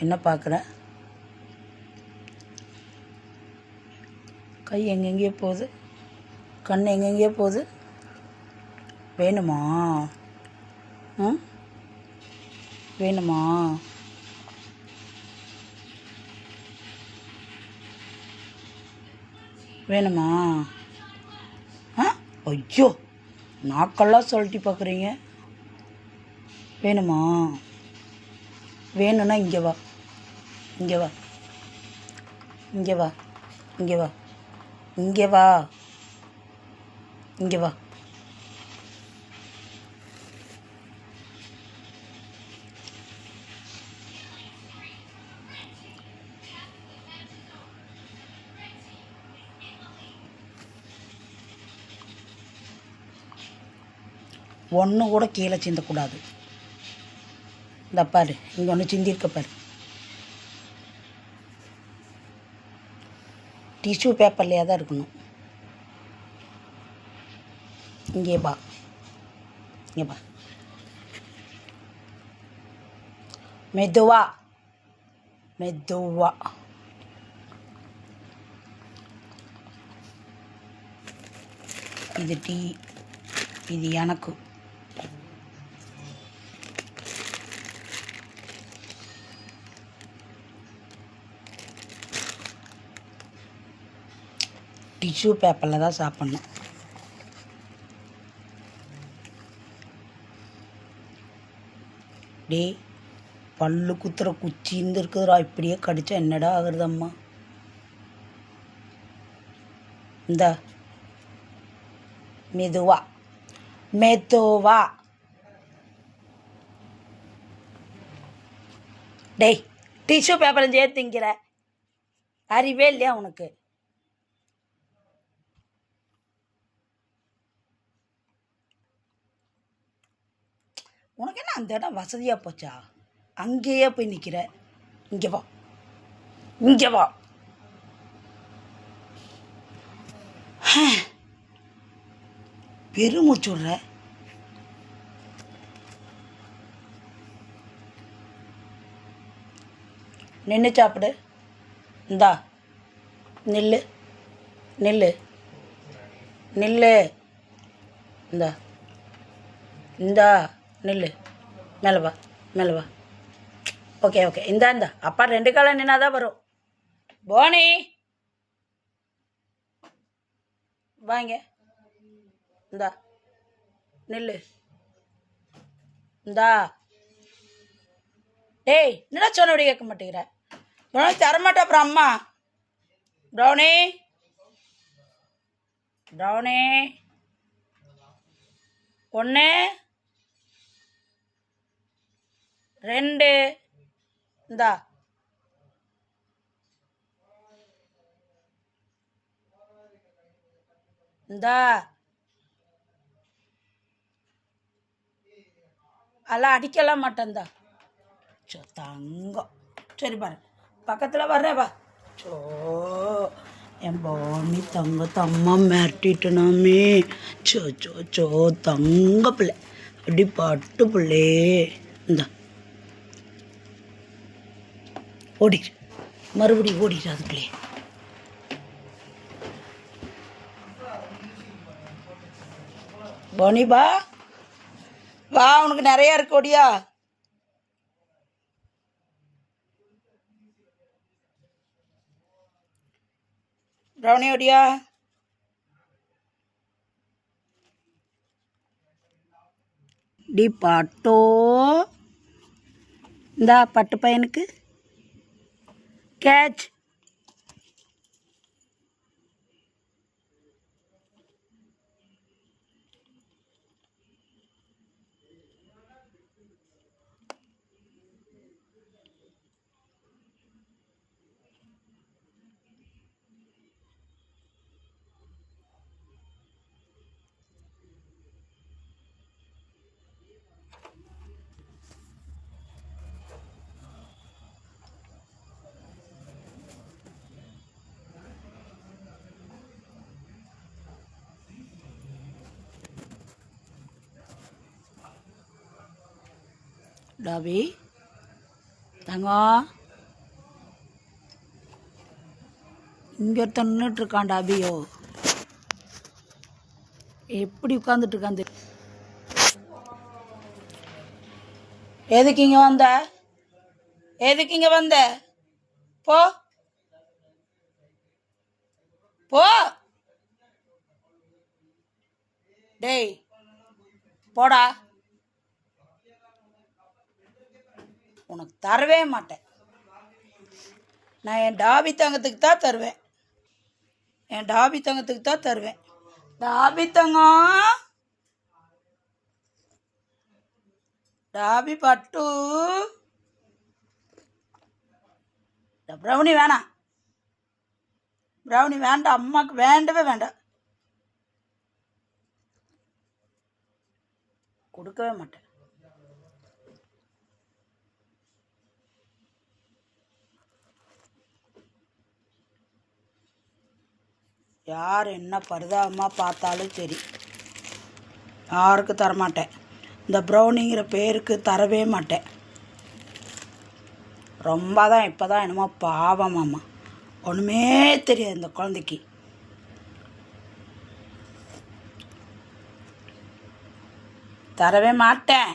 என்ன பார்க்குற? கை எங்கெங்கேயோ போகுது, கண் எங்கெங்கேயோ போகுது. வேணுமா? ம், வேணுமா? வேணுமா? ஆ, ஐயோ, நாக்கெல்லாம் சொல்லிட்டு பார்க்குறீங்க. வேணுமா? வேணும்னா இங்கே வா, இங்கே வா, இங்கே வா, இங்கே வா, இங்கே வா, இங்கே வா. ஒன்று கூட கீழே சிந்தக்கூடாது. இந்த பாரு, இங்கே ஒன்று சிந்திருக்க பாரு. டிஷ்யூ பேப்பர்லையே தான் இருக்கணும். இங்கே பா, இங்கே பா. மெதுவா, மெதுவா. இது டீ, இது எனக்கு. டிஷ்யூ பேப்பரில் தான் சாப்பிட்ணும். டே, பல்லு குத்துற குச்சின்னு இருக்குதுடா, இப்படியே கடிச்சா என்னடா ஆகுறதம்மா? இந்த மெதுவா, மெதுவா. டேய், டிஷ்யூ பேப்பரை சேர்த்துங்கிற அறிவே இல்லையா உனக்கு? உனக்கு என்ன அந்த இடம் வசதியாக போச்சா? அங்கேயே போய் நிற்கிற. இங்கே வா, இங்கே வா. பெருமூச்சு விடுற. நின்று சாப்பிடு. இந்தா, நில்லு, நில்லு, நில்லு. இந்தா, இந்தா, நில்லு. மேலே வா, மேலே வா. ஓகே ஓகே, இந்தா இந்தா. அப்பா 2 காலம் நின்னா தான் வரும். போனி, வாங்க. இந்தா, நில்லு. இந்தா. டேய், என்னடா சொன்னபடி கேட்க மாட்டேங்கிற? ப்ரௌனி தரமாட்டா அப்புறம் அம்மா. Brownie, brownie, 1 2. இந்தா. இந்தா. அதெல்லாம் அடிக்கலாம் மாட்டேன்தா. சோ தங்கம். சரி பாரு, பக்கத்தில் வர்றேன் வா. சோ, என் பாணி தங்கத்தம்மா மிரட்டிட்டனாமே. சோ சோ சோ, தங்க பிள்ளை, அப்படி பட்டு பிள்ளை. இந்தா, ஓடிடு, மறுபடியும் ஓடிடு அதுக்குள்ளே. போனி பா, வா, உனக்கு நிறையா இருக்கு. ஓடியா. ப்ரௌனி ஓடியா. டி பாட்டோ, இந்தா பட்டு பையனுக்கு கேட்ச். டாபி தங்கம், இங்கே ஒருத்தன் நின்றுட்டுருக்கான்டா அபியோ. எப்படி உட்காந்துட்டு இருக்கான் எதுக்கு இங்கே வந்த? எதுக்கு இங்கே வந்த? போ போ. டேய் போடா. உனக்கு தரவே மாட்டேன். நான் என் டாபி தங்கத்துக்கு தான் தருவேன். என் டாபி தங்கத்துக்கு தான் தருவேன். டாபி தங்கம், டாபி பட்டு. ப்ரௌனி வேணாம், ப்ரௌனி வேண்டாம், அம்மாவுக்கு வேண்டவே வேண்டாம், கொடுக்கவே மாட்டேன். யார் என்ன பரிதாபமாக பார்த்தாலும் சரி, யாருக்கு தரமாட்டேன். இந்த ப்ரௌனிங்கிற பேருக்கு தரவே மாட்டேன். ரொம்ப தான் இப்போ தான் என்னமோ பாவமாம்மா, ஒன்றுமே தெரியாது இந்த குழந்தைக்கு. தரவே மாட்டேன்.